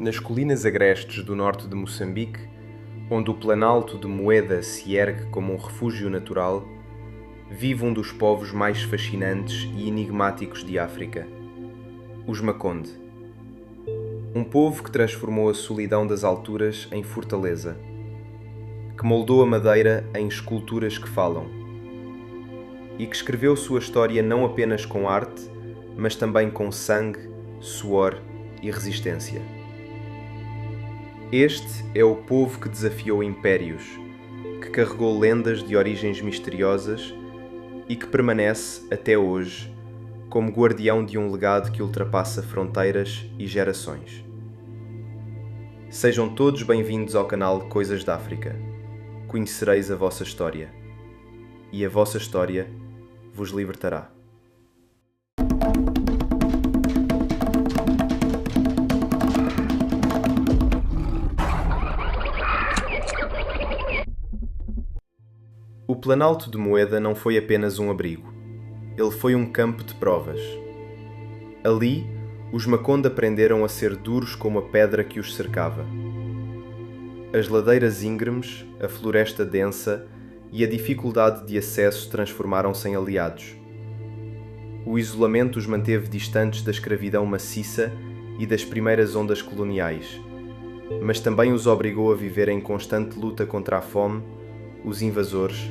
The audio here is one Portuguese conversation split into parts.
Nas colinas agrestes do norte de Moçambique, onde o planalto de Moeda se ergue como um refúgio natural, vive um dos povos mais fascinantes e enigmáticos de África, os Makonde. Um povo que transformou a solidão das alturas em fortaleza, que moldou a madeira em esculturas que falam, e que escreveu sua história não apenas com arte, mas também com sangue, suor e resistência. Este é o povo que desafiou impérios, que carregou lendas de origens misteriosas e que permanece, até hoje, como guardião de um legado que ultrapassa fronteiras e gerações. Sejam todos bem-vindos ao canal Coisas da África. Conhecereis a vossa história, e a vossa história vos libertará. O Planalto de Moeda não foi apenas um abrigo. Ele foi um campo de provas. Ali, os Makonde aprenderam a ser duros como a pedra que os cercava. As ladeiras íngremes, a floresta densa e a dificuldade de acesso transformaram-se em aliados. O isolamento os manteve distantes da escravidão maciça e das primeiras ondas coloniais, mas também os obrigou a viver em constante luta contra a fome, os invasores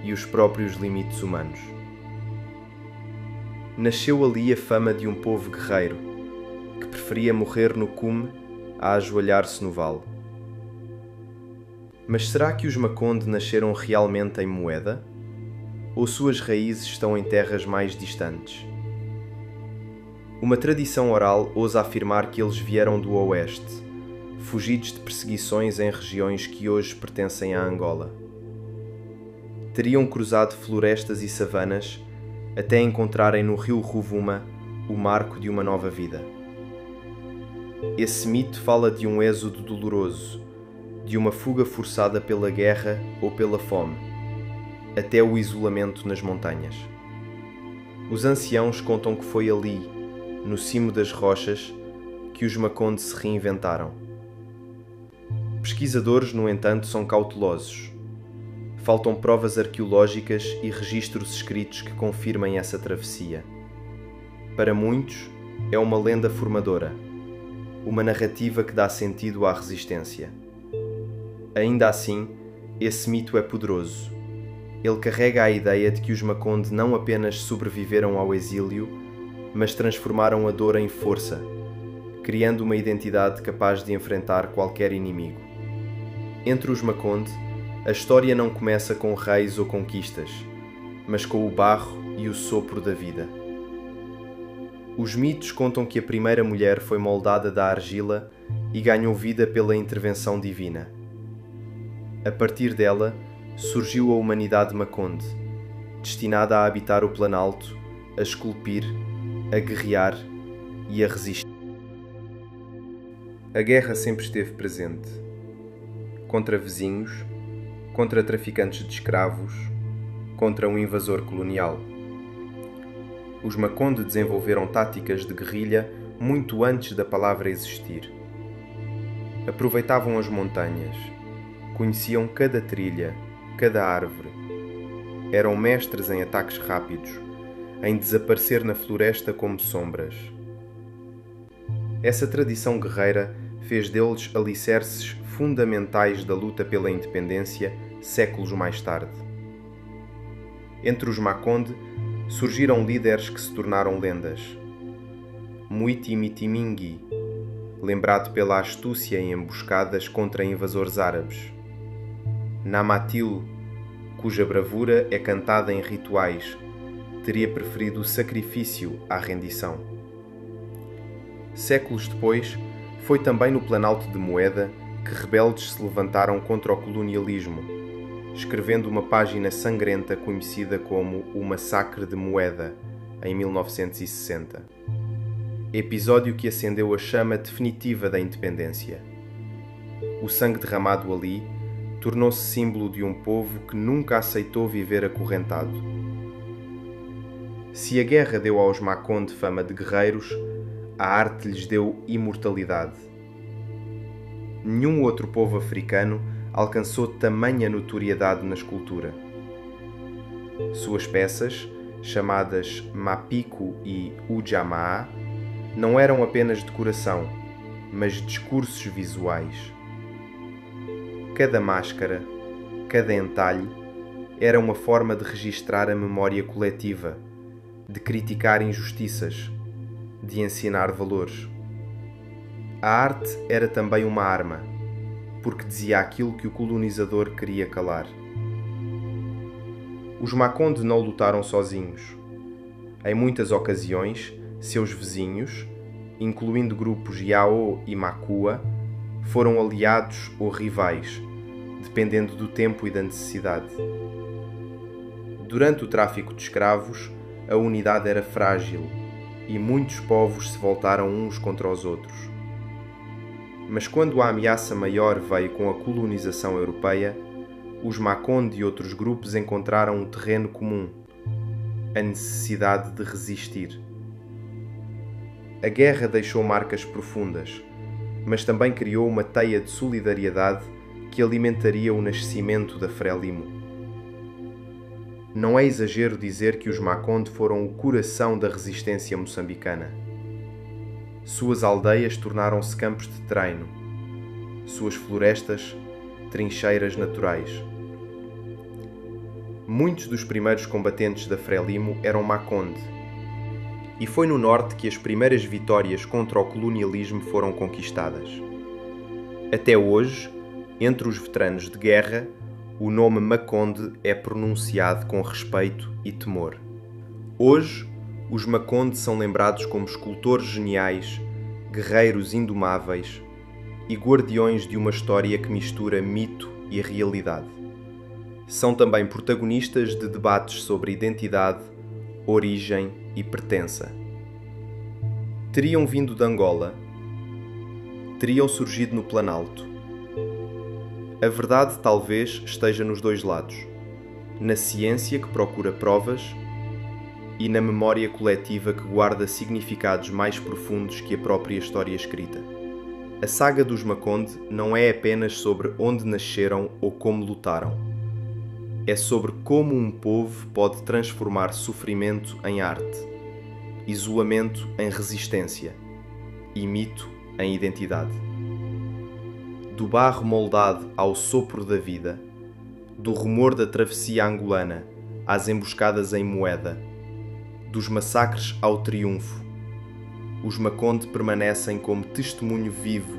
e os próprios limites humanos. Nasceu ali a fama de um povo guerreiro, que preferia morrer no cume a ajoelhar-se no vale. Mas será que os Makonde nasceram realmente em Moeda? Ou suas raízes estão em terras mais distantes? Uma tradição oral ousa afirmar que eles vieram do oeste, fugidos de perseguições em regiões que hoje pertencem à Angola. Teriam cruzado florestas e savanas até encontrarem no rio Rovuma o marco de uma nova vida. Esse mito fala de um êxodo doloroso, de uma fuga forçada pela guerra ou pela fome, até o isolamento nas montanhas. Os anciãos contam que foi ali, no cimo das rochas, que os Makonde se reinventaram. Pesquisadores, no entanto, são cautelosos. Faltam provas arqueológicas e registros escritos que confirmem essa travessia. Para muitos, é uma lenda formadora, uma narrativa que dá sentido à resistência. Ainda assim, esse mito é poderoso. Ele carrega a ideia de que os Makonde não apenas sobreviveram ao exílio, mas transformaram a dor em força, criando uma identidade capaz de enfrentar qualquer inimigo. Entre os Makonde, a história não começa com reis ou conquistas, mas com o barro e o sopro da vida. Os mitos contam que a primeira mulher foi moldada da argila e ganhou vida pela intervenção divina. A partir dela, surgiu a humanidade Makonde, destinada a habitar o Planalto, a esculpir, a guerrear e a resistir. A guerra sempre esteve presente. Contra vizinhos, contra traficantes de escravos, contra um invasor colonial. Os Makonde desenvolveram táticas de guerrilha muito antes da palavra existir. Aproveitavam as montanhas, conheciam cada trilha, cada árvore. Eram mestres em ataques rápidos, em desaparecer na floresta como sombras. Essa tradição guerreira fez deles alicerces fundamentais da luta pela independência séculos mais tarde. Entre os Makonde surgiram líderes que se tornaram lendas. Muiti Mitimingi, lembrado pela astúcia em emboscadas contra invasores árabes. Namatil, cuja bravura é cantada em rituais, teria preferido o sacrifício à rendição. Séculos depois, foi também no Planalto de Moeda que rebeldes se levantaram contra o colonialismo, escrevendo uma página sangrenta conhecida como o Massacre de Moeda, em 1960. Episódio que acendeu a chama definitiva da independência. O sangue derramado ali tornou-se símbolo de um povo que nunca aceitou viver acorrentado. Se a guerra deu aos Makonde fama de guerreiros, a arte lhes deu imortalidade. nenhum outro povo africano alcançou tamanha notoriedade na escultura. Suas peças, chamadas Mapico e Ujamaa, não eram apenas decoração, mas discursos visuais. Cada máscara, cada entalhe, era uma forma de registrar a memória coletiva, de criticar injustiças, de ensinar valores. A arte era também uma arma, porque dizia aquilo que o colonizador queria calar. Os Makonde não lutaram sozinhos. Em muitas ocasiões, seus vizinhos, incluindo grupos Yao e Makua, foram aliados ou rivais, dependendo do tempo e da necessidade. Durante o tráfico de escravos, a unidade era frágil e muitos povos se voltaram uns contra os outros. Mas quando a ameaça maior veio com a colonização europeia, os Makonde e outros grupos encontraram um terreno comum: a necessidade de resistir. A guerra deixou marcas profundas, mas também criou uma teia de solidariedade que alimentaria o nascimento da Frelimo. Não é exagero dizer que os Makonde foram o coração da resistência moçambicana. Suas aldeias tornaram-se campos de treino, suas florestas, trincheiras naturais. Muitos dos primeiros combatentes da Frelimo eram Makonde, e foi no norte que as primeiras vitórias contra o colonialismo foram conquistadas. Até hoje, entre os veteranos de guerra, o nome Makonde é pronunciado com respeito e temor. Hoje, os Makonde são lembrados como escultores geniais, guerreiros indomáveis e guardiões de uma história que mistura mito e realidade. São também protagonistas de debates sobre identidade, origem e pertença. Teriam vindo de Angola? Teriam surgido no Planalto? A verdade talvez esteja nos dois lados, na ciência que procura provas e na memória coletiva que guarda significados mais profundos que a própria história escrita. A saga dos Makonde não é apenas sobre onde nasceram ou como lutaram. É sobre como um povo pode transformar sofrimento em arte, isolamento em resistência e mito em identidade. Do barro moldado ao sopro da vida, do rumor da travessia angolana às emboscadas em Moeda, dos massacres ao triunfo, os Makonde permanecem como testemunho vivo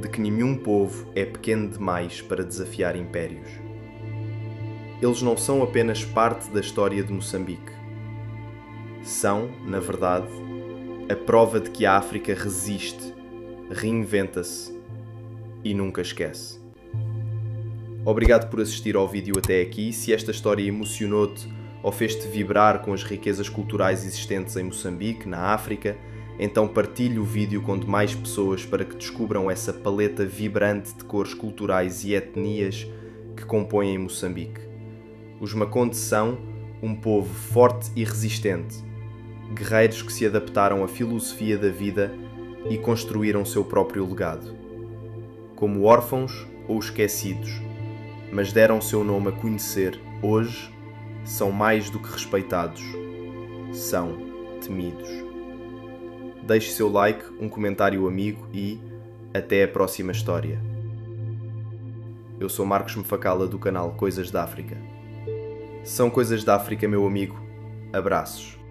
de que nenhum povo é pequeno demais para desafiar impérios. Eles não são apenas parte da história de Moçambique. São, na verdade, a prova de que a África resiste, reinventa-se e nunca esquece. Obrigado por assistir ao vídeo até aqui. Se esta história emocionou-te ou fez-te vibrar com as riquezas culturais existentes em Moçambique, na África, então partilhe o vídeo com demais pessoas para que descubram essa paleta vibrante de cores culturais e etnias que compõem Moçambique. Os Makonde são um povo forte e resistente, guerreiros que se adaptaram à filosofia da vida e construíram seu próprio legado. Como órfãos ou esquecidos, mas deram seu nome a conhecer, hoje são mais do que respeitados, são temidos. Deixe seu like, um comentário amigo e até a próxima história. Eu sou Marcos Mfakala do canal Coisas da África. São coisas da África, meu amigo. Abraços.